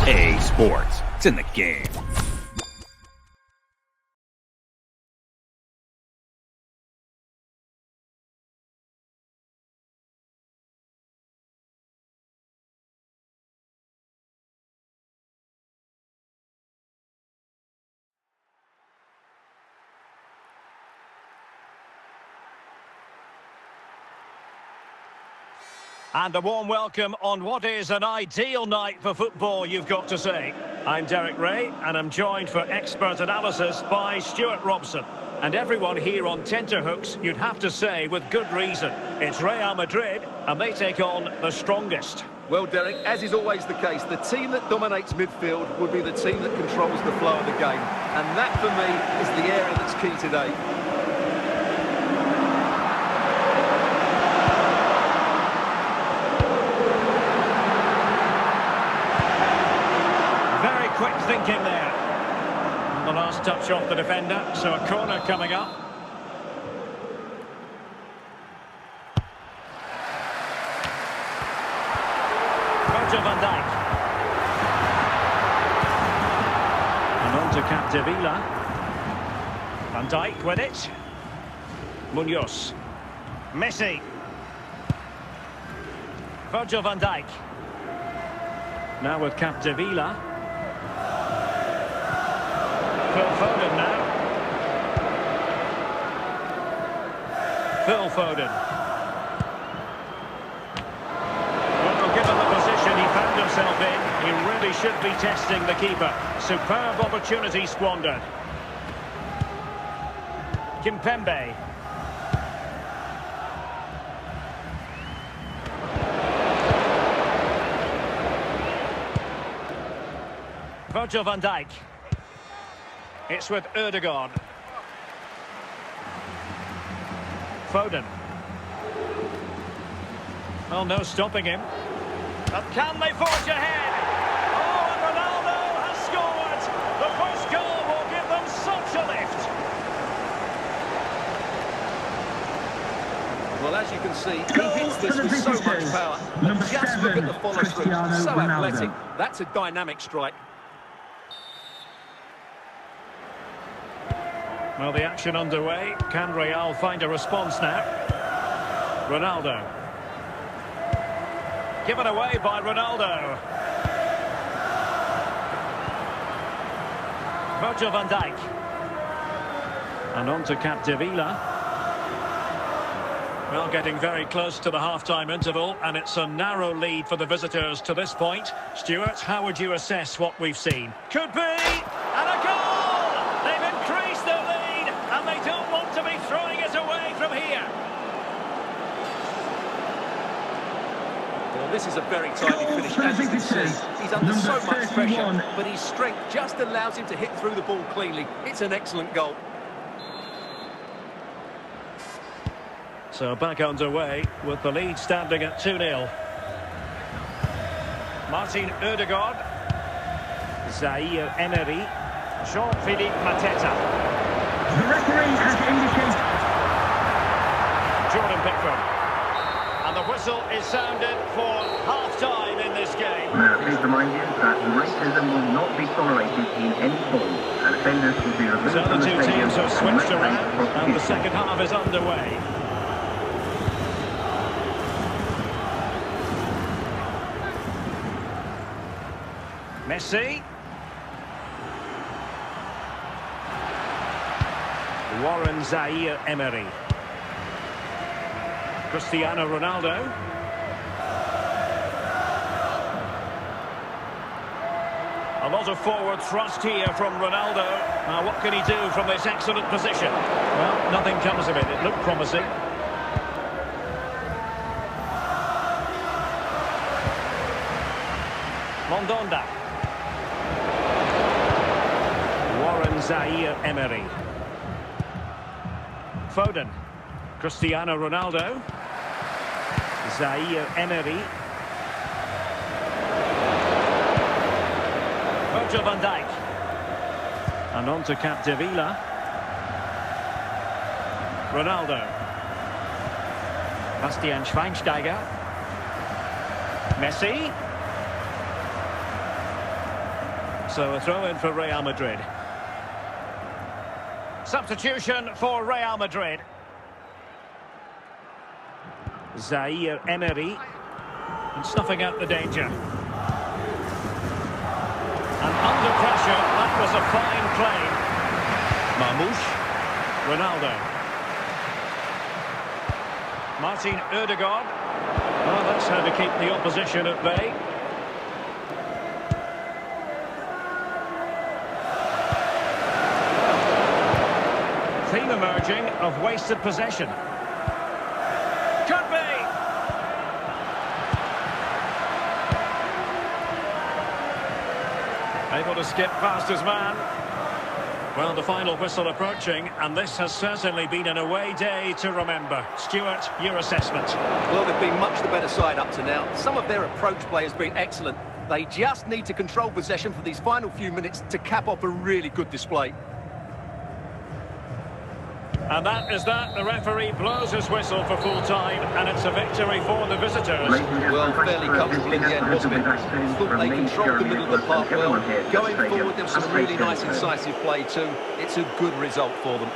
EA Sports. It's in the game. And a warm welcome on what is an ideal night for football, you've got to say. I'm Derek Ray, and I'm joined for expert analysis by Stuart Robson. And everyone here on tenterhooks, you'd have to say, with good reason. It's Real Madrid, and they take on the strongest. Well, Derek, as is always the case, the team that dominates midfield would be the team that controls the flow of the game. And that, for me, is the area that's key today. Quick thinking there. And the last touch off the defender, so a corner coming up. Virgil van Dijk. And on to Capdevila. Van Dijk with it. Munoz. Messi. Virgil van Dijk. Now with Capdevila. Phil Foden now. Phil Foden. Well, given the position he found himself in, he really should be testing the keeper. Superb opportunity squandered. Kimpembe. Virgil van Dijk. It's with Ødegaard. Foden. Well, no stopping him. But can they forge ahead? Oh, and Ronaldo has scored! The first goal will give them such a lift. Well, as you can see, he hits this with so much power. And just look at the follow-through. So athletic. That's a dynamic strike. Well, the action underway. Can Real find a response now? Ronaldo. Given away by Ronaldo. Virgil van Dijk. And on to Capdevila. Well, getting very close to the half-time interval, and it's a narrow lead for the visitors to this point. Stuart, how would you assess what we've seen? Could be! And a goal! They've increased their lead, and they don't want to be throwing it away from here. Well, this is a very tidy finish. As you can see, he's under so much pressure, but his strength just allows him to hit through the ball cleanly. It's an excellent goal. So back underway with the lead standing at 2-0. Martin Ødegaard. Zaire Emery. Jean-Philippe Mateta. The referee has indicated. Jordan Pickford. And the whistle is sounded for half-time in this game. Please remind you that racism will not be tolerated in any form. And offenders will be removed So from the the two stadium teams have and switched not around, face and the prosecution. second half is underway. Messi. Warren Zaire Emery. Cristiano Ronaldo. A lot of forward thrust here from Ronaldo. Now what can he do from this excellent position? Well, nothing comes of it. It looked promising. Mondonda. Warren Zaire Emery. Foden. Cristiano Ronaldo. Zaire Emery. Virgil van Dijk. And on to Capdevila. Ronaldo. Bastian Schweinsteiger. Messi. So a throw in for Real Madrid. Substitution for Real Madrid. Zaire Emery. And snuffing out the danger. And under pressure, that was a fine claim. Marmouche. Ronaldo. Martin Ødegaard. Well, that's how to keep the opposition at bay. Theme emerging of wasted possession. Could be! Able to skip past his man. Well, the final whistle approaching, and this has certainly been an away day to remember. Stuart, your assessment? Well, they've been much the better side up to now. Some of their approach play has been excellent. They just need to control possession for these final few minutes to cap off a really good display. And that is that. The referee blows his whistle for full time, and it's a victory for the visitors. Well, fairly comfortable in the end, wasn't it? Thought they controlled the middle of the park well. Going forward, there was some really nice, incisive play too. It's a good result for them.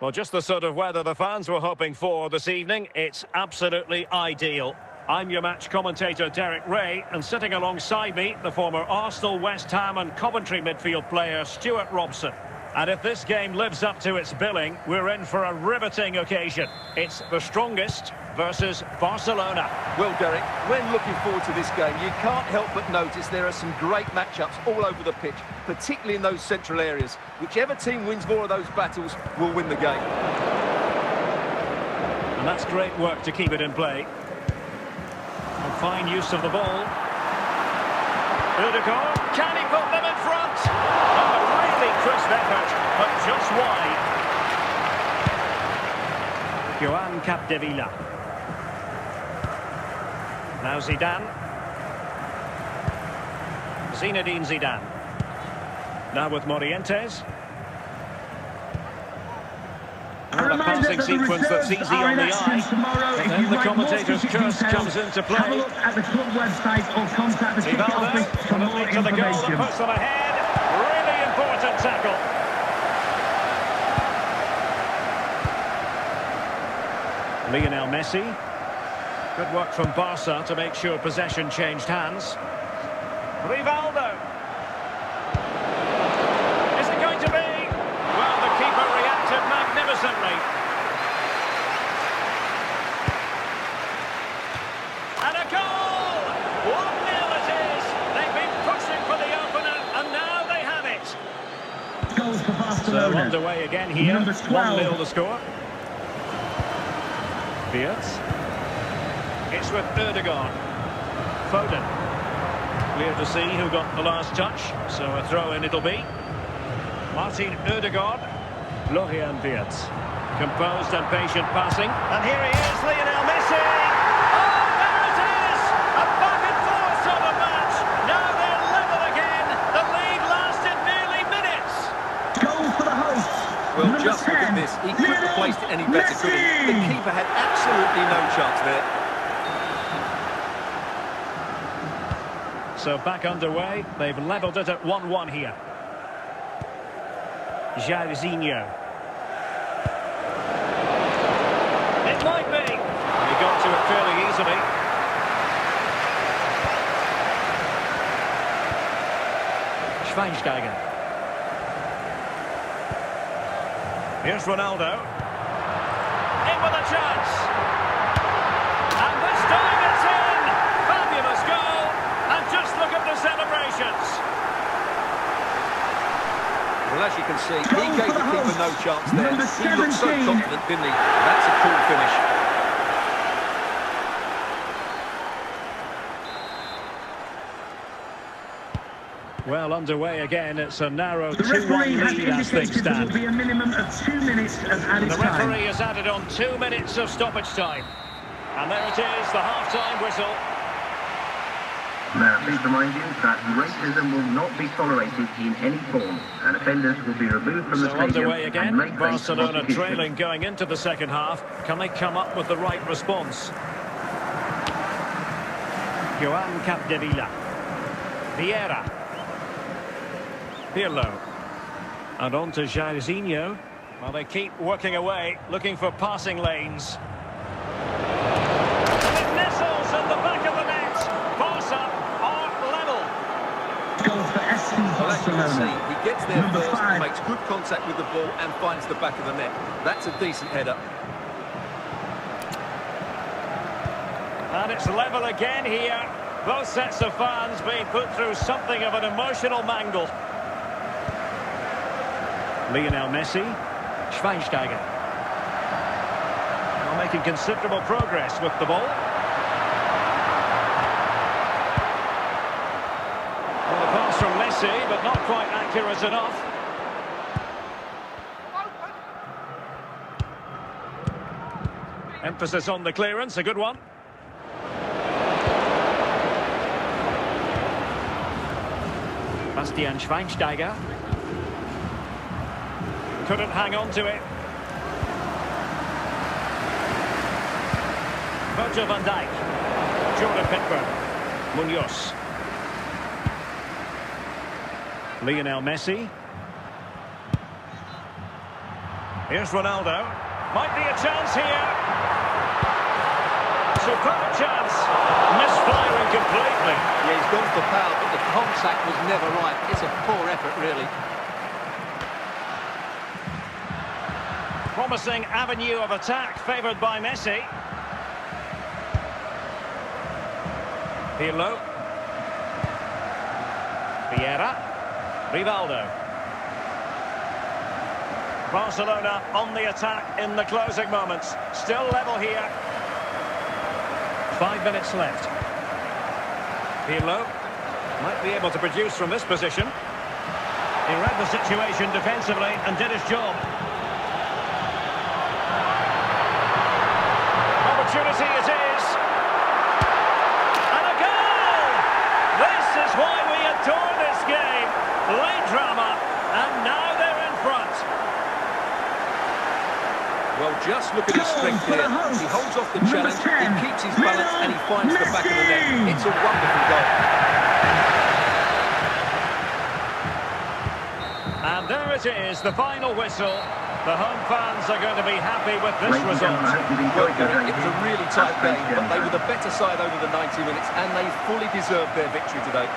Well, just the sort of weather the fans were hoping for this evening. It's absolutely ideal. I'm your match commentator, Derek Ray, and sitting alongside me, the former Arsenal, West Ham and Coventry midfield player, Stuart Robson. And if this game lives up to its billing, we're in for a riveting occasion. It's the strongest versus Barcelona. Well, Derek, when looking forward to this game, you can't help but notice there are some great matchups all over the pitch, particularly in those central areas. Whichever team wins more of those battles will win the game. And that's great work to keep it in play. And fine use of the ball. Ødegaard, can he put them in front? Oh, a really crisp effort, but just wide. Joan Capdevila. Now Zidane. Zinedine Zidane. Now with Morientes. And a passing sequence that's easy on the eye. And then the commentator's curse comes into play. Have a look at the club website or contact the ticket office for more to the goal that information. puts them ahead. Really important tackle. Lionel Messi. Good work from Barca to make sure possession changed hands. Rivaldo. Is it going to be? Well, the keeper reacted magnificently. And a goal! 1-0 it is. They've been pushing for the opener, and now they have it. Goals for Barcelona. So underway again here. Number 12. 1-0 the score. Beers. It's with Ødegaard. Foden. Clear to see who got the last touch, so a throw-in it'll be. Martin Ødegaard. Florian Wirtz. Composed and patient passing. And here he is, Lionel Messi! Oh, there it is! A back and forth sort of match. Now they're level again. The lead lasted nearly minutes. Goal for the hosts. Well, Number just look 10, at this. He couldn't have placed it any better, could he? The keeper had absolutely no chance there. So back underway. They've levelled it at 1-1 here. Jairzinho. It might be. He got to it fairly easily. Schweinsteiger. Here's Ronaldo. In with a chance. And this time it's in. Fabulous goal. And just look at the celebrations. can see. He gave the keeper no chance there. Number He looked so 17. confident, didn't he? That's a cool finish. Well, underway again. It's a narrow The 2-1 referee has lead as things indicated there will stand. be a minimum of 2 minutes of added The time. referee has added on 2 minutes of stoppage time. And there it is, the half-time whistle. May I please remind you that racism will not be tolerated in any form, and offenders will be removed from the So stadium underway and again. may face Barcelona prosecution. trailing going into the second half. Can they come up with the right response? Joan Capdevila. Vieira. Pirlo. And on to Jairzinho. Well, they keep working away, looking for passing lanes. And it nestles in the back of the net. Pass up or level. Goal for SC Well, as you can see, Barcelona. he gets there Number first, 5. makes good contact with the ball and finds the back of the net. That's a decent header. And it's level again here. Both sets of fans being put through something of an emotional mangle. Lionel Messi. Schweinsteiger. Well, making considerable progress with the ball. Well, the pass from Messi, but not quite accurate enough. Emphasis on the clearance, a good one. Bastian Schweinsteiger. Couldn't hang on to it. Virgil van Dijk. Jordan Pickford. Munoz. Lionel Messi. Here's Ronaldo. Might be a chance here. Superb chance. Misfiring completely. Yeah, he's gone for power, but the contact was never right. It's a poor effort, really. Promising avenue of attack favoured by Messi. Pirlo. Vieira. Rivaldo. Barcelona on the attack in the closing moments. Still level here. 5 minutes left. Pirlo might be able to produce from this position. He read the situation defensively and did his job. Opportunity it is. And a goal! This is why we adore this game. Late drama, and now they're in front. Well, just look at his strength Goal for here. the hosts. He holds off the Number challenge, 10, he keeps his balance, and he finds the back of the net. Messi. It's a wonderful goal. And there it is, the final whistle. The home fans are going to be happy with this Ladies and result. gentlemen, I hope you've Well, enjoyed your Gary, it was a really tight game, but they were the better side over the 90 minutes, and they fully deserved their victory today.